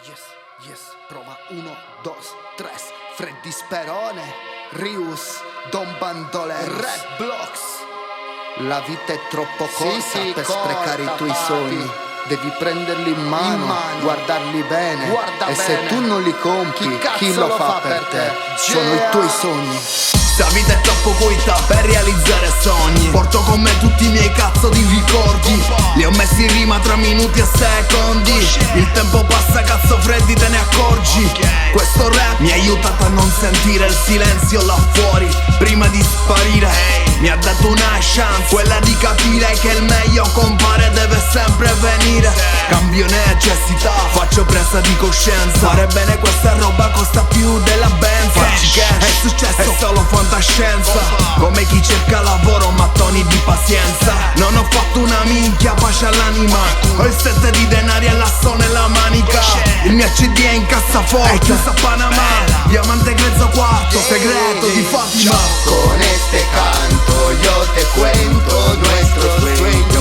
Yes, yes, prova 1, 2, 3. Freddy Sperone, Rius, Don Bandolero, Red Blocks. La vita è troppo corta per sprecare i tuoi sogni. Devi prenderli in mano, guardarli bene. E se tu non li compi, chi lo fa per te? Sono i tuoi sogni. Sta vita è troppo corta per realizzare sogni. Porto con me tutti i miei cazzo di ricordi. Li ho messi in rima tra minuti e secondi. Il tempo passa, cazzo Freddy, te ne accorgi? Questo rap mi ha aiutato a non sentire il silenzio là fuori prima di sparire. Mi ha dato una chance, quella di capire che il meglio compare, deve sempre venire. Cambio necessità, faccio presa di coscienza. Fare bene questa roba costa più della benz. Farci cash, è successo, è solo fantascienza. Come chi cerca lavoro mattoni di pazienza. Non ho fatto una minchia, pace all'anima. Ho il set di denari e l'asso nella manica. Il mio CD è in cassaforte, è chiuso a Panama. Diamante grezzo quarto, segreto di Fatima. Con este canto yo te cuento nuestro sueño,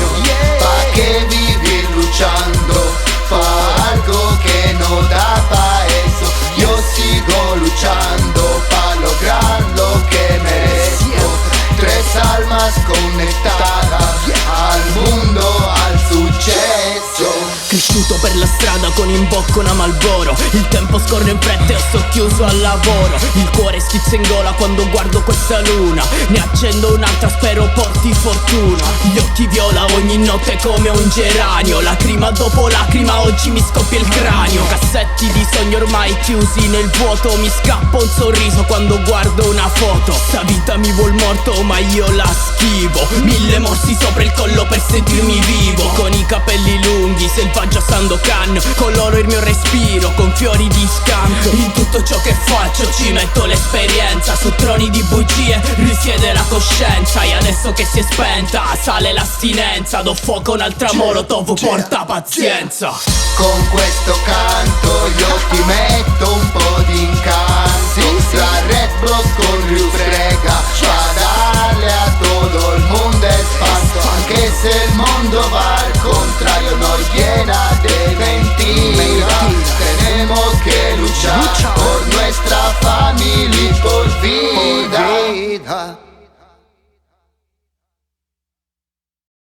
pa' que vivir luchando, pa' algo que no da pa' eso. Yo sigo luchando pa' lograr lo que merezco. Tres almas conectadas al mundo, al successo. Cresciuto per la strada con in bocca una Marlboro. Il tempo scorre in fretta e sto chiuso al lavoro. Il cuore schizza in gola quando guardo questa luna. Ne accendo un'altra, spero porti fortuna. Gli occhi viola ogni notte come un geranio. Lacrima dopo lacrima oggi mi scoppia il cranio. Cassetti di sogni ormai chiusi nel vuoto. Mi scappa un sorriso quando guardo una foto. Sta vita mi vuol morto ma io la schivo. 1000 morsi sopra il collo per sentirmi vivo. Con i capelli lunghi, selvaggio Sandokan. Coloro il mio respiro con fiori di scanto. In tutto ciò che faccio ci metto l'esperienza. Su troni di bugie risiede la coscienza. E adesso che si è spenta sale l'astinenza. Do fuoco un'altra molotov, porta pazienza. Con questo canto io ti metto un po' di incanto.